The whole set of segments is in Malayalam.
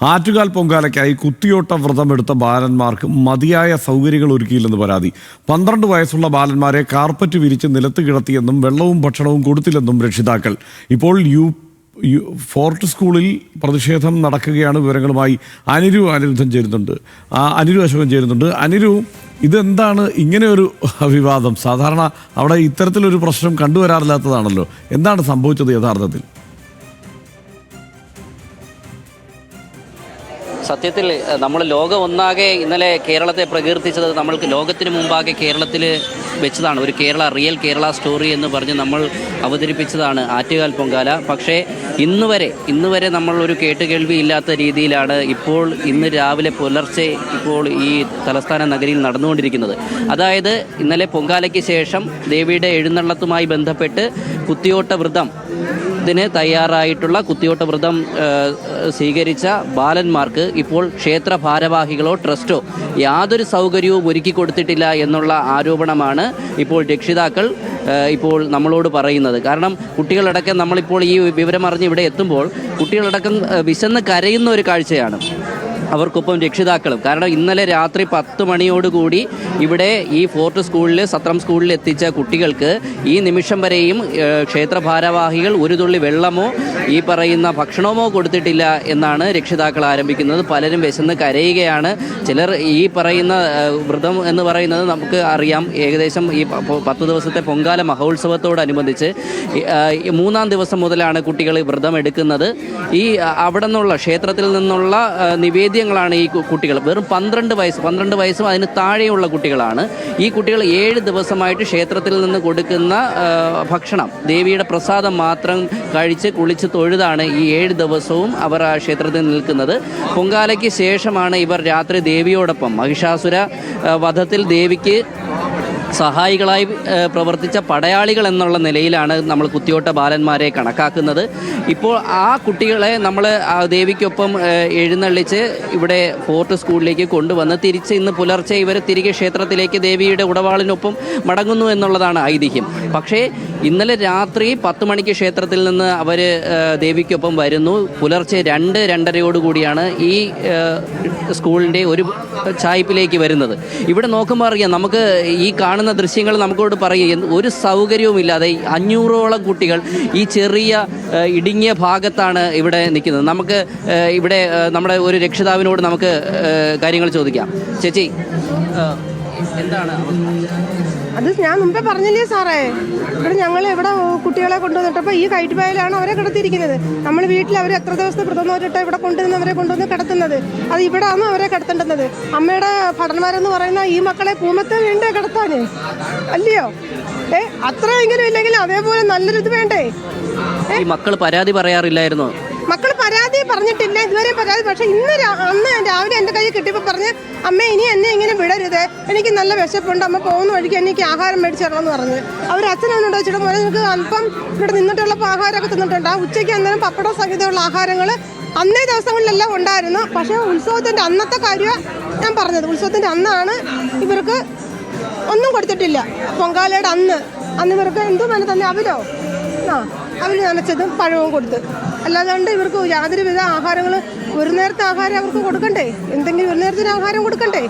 ആറ്റുകാൽ പൊങ്കാലയ്ക്കായി കുത്തിയോട്ട വ്രതമെടുത്ത ബാലന്മാർക്ക് മതിയായ സൗകര്യങ്ങൾ ഒരുക്കിയില്ലെന്ന് പരാതി. 12 വയസ്സുള്ള ബാലന്മാരെ കാർപ്പറ്റ് വിരിച്ച് നിലത്ത് കിടത്തിയെന്നും വെള്ളവും ഭക്ഷണവും കൊടുത്തില്ലെന്നും രക്ഷിതാക്കൾ. ഇപ്പോൾ ഫോർട്ട് സ്കൂളിൽ പ്രതിഷേധം നടക്കുകയാണ്. വിവരങ്ങളുമായി അനിരുദ്ധൻ ചേരുന്നുണ്ട്. അശോകൻ ചേരുന്നുണ്ട്. അനിരു, ഇതെന്താണ് ഇങ്ങനെയൊരു വിവാദം? സാധാരണ അവിടെ ഇത്തരത്തിലൊരു പ്രശ്നം കണ്ടുവരാറില്ലാത്തതാണല്ലോ. എന്താണ് സംഭവിച്ചത് യഥാർത്ഥത്തിൽ? സത്യത്തിൽ നമ്മൾ ലോകം ഒന്നാകെ ഇന്നലെ കേരളത്തെ പ്രകീർത്തിച്ചത് നമ്മൾക്ക് ലോകത്തിന് മുമ്പാകെ കേരളത്തിൽ വെച്ചതാണ്. ഒരു റിയൽ കേരള സ്റ്റോറി എന്ന് പറഞ്ഞ് നമ്മൾ അവതരിപ്പിച്ചതാണ് ആറ്റുകാൽ പൊങ്കാല. പക്ഷേ ഇന്ന് വരെ നമ്മൾ ഒരു കേട്ടുകേൾവി ഇല്ലാത്ത രീതിയിലാണ് ഇന്ന് രാവിലെ പുലർച്ചെ ഈ തലസ്ഥാന നഗരിയിൽ നടന്നുകൊണ്ടിരിക്കുന്നത്. അതായത് ഇന്നലെ പൊങ്കാലയ്ക്ക് ശേഷം ദേവിയുടെ എഴുന്നള്ളത്തുമായി ബന്ധപ്പെട്ട് കുത്തിയോട്ട വ്രതം സ്വീകരിച്ച ബാലന്മാർക്ക് ഇപ്പോൾ ക്ഷേത്ര ഭാരവാഹികളോ ട്രസ്റ്റോ യാതൊരു സൗകര്യവും ഒരുക്കി കൊടുത്തിട്ടില്ല എന്നുള്ള ആരോപണമാണ് ഇപ്പോൾ രക്ഷിതാക്കൾ നമ്മളോട് പറയുന്നത്. കാരണം കുട്ടികളടക്കം നമ്മളിപ്പോൾ ഈ വിവരം അറിഞ്ഞ് ഇവിടെ എത്തുമ്പോൾ കുട്ടികളടക്കം വിശന്ന് കരയുന്ന ഒരു കാഴ്ചയാണ്. അവർക്കൊപ്പം രക്ഷിതാക്കളും. കാരണം ഇന്നലെ രാത്രി 10 മണിയോടുകൂടി ഇവിടെ ഈ ഫോർട്ട് സത്രം സ്കൂളിൽ എത്തിച്ച കുട്ടികൾക്ക് ഈ നിമിഷം വരെയും ക്ഷേത്ര ഭാരവാഹികൾ ഒരു തുള്ളി വെള്ളമോ ഈ പറയുന്ന ഭക്ഷണമോ കൊടുത്തിട്ടില്ല എന്നാണ് രക്ഷിതാക്കൾ ആരംഭിക്കുന്നത്. പലരും വിശന്ന് കരയുകയാണ്. ചിലർ ഈ പറയുന്ന വ്രതം എന്ന് പറയുന്നത് നമുക്ക് അറിയാം, ഏകദേശം ഈ 10 ദിവസത്തെ പൊങ്കാല മഹോത്സവത്തോടനുബന്ധിച്ച് 3-ാം ദിവസം മുതലാണ് കുട്ടികൾ വ്രതം എടുക്കുന്നത്. അവിടെ നിന്നുള്ള ക്ഷേത്രത്തിൽ നിന്നുള്ള നിവേദ്യങ്ങളാണ് ഈ കുട്ടികൾ. വെറും 12 വയസ്സും അതിന് താഴെയുള്ള കുട്ടികളാണ്. ഈ കുട്ടികൾ 7 ദിവസമായിട്ട് ക്ഷേത്രത്തിൽ നിന്ന് കൊടുക്കുന്ന ഭക്ഷണം, ദേവിയുടെ പ്രസാദം മാത്രം കഴിച്ച് കുളിച്ച് തൊഴുതാണ് ഈ 7 ദിവസവും അവർ ആ ക്ഷേത്രത്തിൽ നിൽക്കുന്നത്. പൊങ്കാലയ്ക്ക് ശേഷമാണ് ഇവർ രാത്രി ദേവിയോടൊപ്പം മഹിഷാസുര വധത്തിൽ ദേവിക്ക് സഹായികളായി പ്രവർത്തിച്ച പടയാളികൾ എന്നുള്ള നിലയിലാണ് നമ്മൾ കുത്തിയോട്ട ബാലന്മാരെ കണക്കാക്കുന്നത്. ഇപ്പോൾ ആ കുട്ടികളെ നമ്മൾ ദേവിക്കൊപ്പം എഴുന്നള്ളിച്ച് ഇവിടെ ഫോർട്ട് സ്കൂളിലേക്ക് കൊണ്ടുവന്ന് തിരിച്ച് ഇന്ന് പുലർച്ചെ ഇവർ തിരികെ ക്ഷേത്രത്തിലേക്ക് ദേവിയുടെ ഉടവാളിനൊപ്പം മടങ്ങുന്നു എന്നുള്ളതാണ് ഐതിഹ്യം. പക്ഷേ ഇന്നലെ രാത്രി 10 മണിക്ക് ക്ഷേത്രത്തിൽ നിന്ന് അവർ ദേവിക്കൊപ്പം വരുന്നു. പുലർച്ചെ 2-2:30 ഈ സ്കൂളിൻ്റെ ഒരു ചായ്പിലേക്ക് വരുന്നത്. ഇവിടെ നോക്കുമ്പോൾ അറിയാം, നമുക്ക് ഈ കാണുന്ന ദൃശ്യങ്ങൾ നമുക്കോട് പറയും, ഒരു സൗകര്യവുമില്ലാതെ 500ഓളം കുട്ടികൾ ഈ ചെറിയ ഇടുങ്ങിയ ഭാഗത്താണ് ഇവിടെ നിൽക്കുന്നത്. നമുക്ക് ഇവിടെ നമ്മുടെ ഒരു രക്ഷിതാവിനോട് നമുക്ക് കാര്യങ്ങൾ ചോദിക്കാം. ചേച്ചി, എന്താണ് അത്? ഞാൻ മുമ്പേ പറഞ്ഞില്ലേ സാറേ, ഞങ്ങൾ ഇവിടെ കുട്ടികളെ കൊണ്ടുവന്നിട്ടപ്പോൾ ഈ കൈറ്റ് പായലാണ് അവരെ കിടത്തിയിരിക്കുന്നത്. നമ്മൾ വീട്ടിൽ അവർ എത്ര ദിവസത്തെ വ്രതം നോക്കിയിട്ട് ഇവിടെ കൊണ്ടുവന്ന് കൊണ്ടുവന്ന് കിടത്തുന്നത്. അത് ഇവിടെ ആണ് അവരെ കിടത്തേണ്ടുന്നത്. അമ്മയുടെ ഭടന്മാരെന്ന് പറയുന്ന ഈ മക്കളെ പൂമത്തെ വേണ്ടേ കിടത്താൻ, അല്ലയോ? അത്രയെങ്കിലും ഇല്ലെങ്കിൽ അതേപോലെ നല്ലൊരിത് വേണ്ടേ? ഈ മക്കൾ പരാതി പറയാറില്ലായിരുന്നോ? മക്കൾ പരാതി പറഞ്ഞിട്ടില്ല ഇതുവരെ പരാതി. പക്ഷെ അന്ന് രാവിലെ എൻ്റെ കയ്യിൽ കിട്ടിയപ്പോൾ പറഞ്ഞ്, അമ്മ ഇനി എന്നെ ഇങ്ങനെ വിടരുത്, എനിക്ക് നല്ല വിശപ്പുണ്ട്, അമ്മ പോകുന്ന വഴിക്ക് എനിക്ക് ആഹാരം മേടിച്ചു തരണമെന്ന് പറഞ്ഞ്. അവർ അച്ഛനോട് വെച്ചിട്ട് പോലെ നിങ്ങൾക്ക് അല്പം ഇവിടെ നിന്നിട്ടുള്ളപ്പോൾ ആഹാരമൊക്കെ തിന്നിട്ടുണ്ട്. ഉച്ചയ്ക്ക് അന്നേരം പപ്പട സഹിതമുള്ള ആഹാരങ്ങൾ അന്നേ ദിവസങ്ങളിലെല്ലാം ഉണ്ടായിരുന്നു. പക്ഷേ ഉത്സവത്തിൻ്റെ അന്നത്തെ കാര്യമാണ് ഞാൻ പറഞ്ഞത്. ഉത്സവത്തിൻ്റെ അന്നാണ് ഇവർക്ക് ഒന്നും കൊടുത്തിട്ടില്ല. പൊങ്കാലയുടെ അന്ന് ഇവർക്ക് എന്തു വേണം തന്നെ അവരോ അവർ നനച്ചതും പഴവും കൊടുത്ത്, അല്ലാതുകൊണ്ട് ഇവർക്ക് യാതൊരുവിധ ആഹാരങ്ങൾ, ഒരു നേരത്തെ ആഹാരം അവർക്ക് കൊടുക്കണ്ടേ? എന്തെങ്കിലും ഒരു നേരത്തിന് ആഹാരം കൊടുക്കണ്ടേ?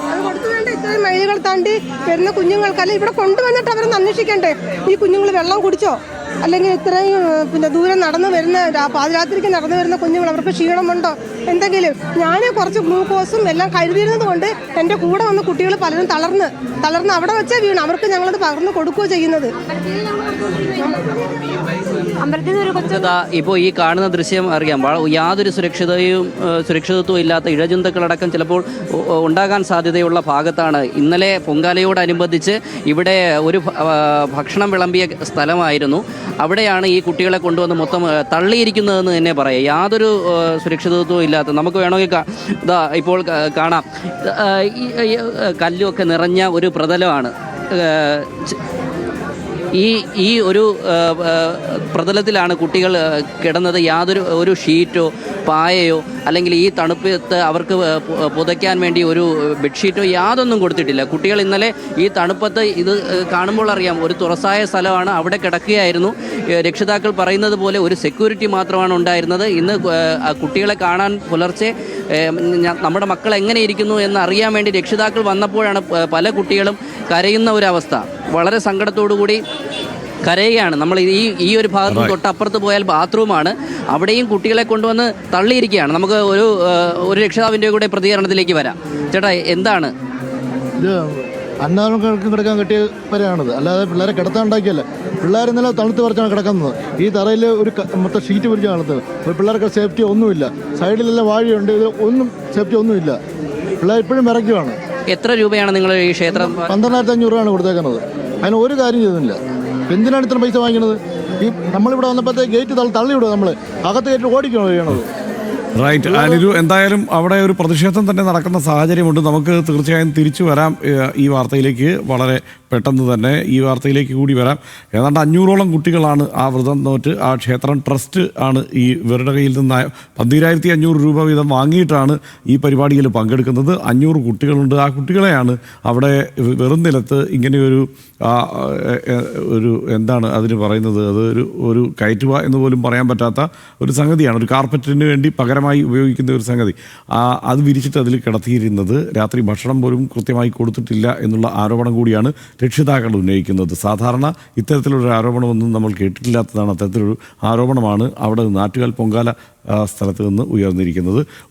അത് കൊടുത്തു വേണ്ട. ഇത്രയും മൈലുകൾ താണ്ടി വരുന്ന കുഞ്ഞുങ്ങൾക്കല്ല ഇവിടെ കൊണ്ടുവന്നിട്ട് അവരൊന്ന് അന്വേഷിക്കണ്ടേ, ഈ കുഞ്ഞുങ്ങൾ വെള്ളം കുടിച്ചോ, അല്ലെങ്കിൽ ഇത്രയും ദൂരം നടന്നു വരുന്ന പാതിരാത്രിക്ക് നടന്നു വരുന്ന കുഞ്ഞുങ്ങൾ അവർക്ക് ക്ഷീണമുണ്ടോ എന്തെങ്കിലും. ഞാൻ കുറച്ച് ഗ്ലൂക്കോസും എല്ലാം കരുതിയിരുന്നത് കൊണ്ട് എൻ്റെ കൂടെ വന്ന കുട്ടികൾ പലരും തളർന്ന് അവിടെ വെച്ചേ വീണ്. അവർക്ക് ഞങ്ങളത് പകർന്ന് കൊടുക്കുകയോ ചെയ്യുന്നത്. ഇപ്പോൾ ഈ കാണുന്ന ദൃശ്യം അറിയാം, യാതൊരു സുരക്ഷിതത്വം ഇല്ലാത്ത ഇഴജന്തുക്കളടക്കം ചിലപ്പോൾ ഉണ്ടാകാൻ സാധ്യതയുള്ള ഭാഗത്താണ്. ഇന്നലെ പൊങ്കാലയോടനുബന്ധിച്ച് ഇവിടെ ഒരു ഭക്ഷണം വിളമ്പിയ സ്ഥലമായിരുന്നു. അവിടെയാണ് ഈ കുട്ടികളെ കൊണ്ടുവന്ന് മൊത്തം തള്ളിയിരിക്കുന്നതെന്ന് തന്നെ പറയാം. യാതൊരു സുരക്ഷിതത്വവും ഇല്ലാത്ത, നമുക്ക് വേണമെങ്കിൽ ഇപ്പോൾ കാണാം, ഈ കല്ലുമൊക്കെ നിറഞ്ഞ ഒരു പ്രതലമാണ്. ഈ ഒരു പ്രതലത്തിലാണ് കുട്ടികൾ കിടന്നത്. യാതൊരു ഷീറ്റോ പായയോ അല്ലെങ്കിൽ ഈ തണുപ്പത്ത് അവർക്ക് പുതയ്ക്കാൻ വേണ്ടി ഒരു ബെഡ്ഷീറ്റോ യാതൊന്നും കൊടുത്തിട്ടില്ല. കുട്ടികൾ ഇന്നലെ ഈ തണുപ്പത്ത് ഇത് കാണുമ്പോൾ അറിയാം, ഒരു തുറസായ സ്ഥലമാണ്, അവിടെ കിടക്കുകയായിരുന്നു. രക്ഷിതാക്കൾ പറയുന്നത് പോലെ ഒരു സെക്യൂരിറ്റി മാത്രമാണ് ഉണ്ടായിരുന്നത്. ഇന്ന് കുട്ടികളെ കാണാൻ പുലർച്ചെ നമ്മുടെ മക്കൾ എങ്ങനെ ഇരിക്കുന്നു എന്ന് അറിയാൻ വേണ്ടി രക്ഷിതാക്കൾ വന്നപ്പോഴാണ് പല കുട്ടികളും കരയുന്ന ഒരവസ്ഥ. വളരെ സങ്കടത്തോടുകൂടി കരയുകയാണ്. നമ്മൾ ഈ ഒരു ഭാഗത്ത് തൊട്ടപ്പുറത്ത് പോയാൽ ബാത്റൂമാണ്, അവിടെയും കുട്ടികളെ കൊണ്ടുവന്ന് തള്ളിയിരിക്കുകയാണ്. നമുക്ക് ഒരു രക്ഷിതാവിൻ്റെ കൂടെ പ്രതികരണത്തിലേക്ക് വരാം. ചേട്ടാ, എന്താണ് ഇത്? അന്നാർക്കും കിടക്കാൻ കെട്ടിയ വരെയാണിത്, അല്ലാതെ പിള്ളേരെ കിടത്താൻ ഉണ്ടാക്കിയല്ല. പിള്ളേർ ഇന്നലെ തണുത്ത് പറിച്ചാണ് കിടക്കുന്നത്. ഈ തറയിൽ ഒരു മൊത്തം ഷീറ്റ് പിടിച്ച് കാണുന്നത്. പിള്ളേർക്ക് സേഫ്റ്റി ഒന്നുമില്ല. സൈഡിലെല്ലാം വാഴയുണ്ട്, ഇത് ഒന്നും സേഫ്റ്റി ഒന്നുമില്ല. പിള്ളേർ ഇപ്പോഴും വിറയ്ക്കുവാണ്. എത്ര രൂപയാണ് നിങ്ങൾ ഈ ക്ഷേത്രം? 12,500 രൂപയാണ് കൊടുത്തേക്കുന്നത്. അതിന് ഒരു കാര്യം ചെയ്തില്ല. എന്തിനാണ് ഇത്ര പൈസ വാങ്ങിക്കുന്നത്? ഈ നമ്മളിവിടെ വന്നപ്പോഴത്തെ ഗേറ്റ് തള്ളിവിടുക, നമ്മൾ അകത്ത് ഗേറ്റ് ഓടിക്കുകയാണ് ചെയ്യണത്. റൈറ്റ്. അനിരു, എന്തായാലും അവിടെ ഒരു പ്രതിഷേധം തന്നെ നടക്കുന്ന സാഹചര്യമുണ്ട്. നമുക്ക് തീർച്ചയായും തിരിച്ചു വരാം ഈ വാർത്തയിലേക്ക്, വളരെ പെട്ടെന്ന് തന്നെ ഈ വാർത്തയിലേക്ക് കൂടി വരാം. ഏതാണ്ട് 500ഓളം കുട്ടികളാണ് ആ വ്രതം നോറ്റ് ആ ക്ഷേത്രം ട്രസ്റ്റ് ആണ് ഈ ഇവരുടെ കയ്യിൽ നിന്ന് 12,500 രൂപ വീതം വാങ്ങിയിട്ടാണ് ഈ പരിപാടിയിൽ പങ്കെടുക്കുന്നത്. 500 കുട്ടികളുണ്ട്. ആ കുട്ടികളെയാണ് അവിടെ വെറും നിലത്ത് ഇങ്ങനെയൊരു ഒരു എന്താണ് അതിന് പറയുന്നത്, അത് ഒരു കയറ്റുക എന്ന് പോലും പറയാൻ പറ്റാത്ത ഒരു സംഗതിയാണ്. ഒരു കാർപ്പറ്റിന് വേണ്ടി പകരമായി ഉപയോഗിക്കുന്ന ഒരു സംഗതി, അത് വിരിച്ചിട്ട് അതിൽ കിടത്തിയിരുന്നത്. രാത്രി ഭക്ഷണം പോലും കൃത്യമായി കൊടുത്തിട്ടില്ല എന്നുള്ള ആരോപണം കൂടിയാണ് രക്ഷിതാക്കൾ ഉന്നയിക്കുന്നത്. സാധാരണ ഇത്തരത്തിലൊരു ആരോപണമൊന്നും നമ്മൾ കേട്ടിട്ടില്ലാത്തതാണ്. അത്തരത്തിലൊരു ആരോപണമാണ് അവിടെ നാട്ടുകാൽ പൊങ്കാല സ്ഥലത്ത് നിന്ന് ഉയർന്നിരിക്കുന്നത്.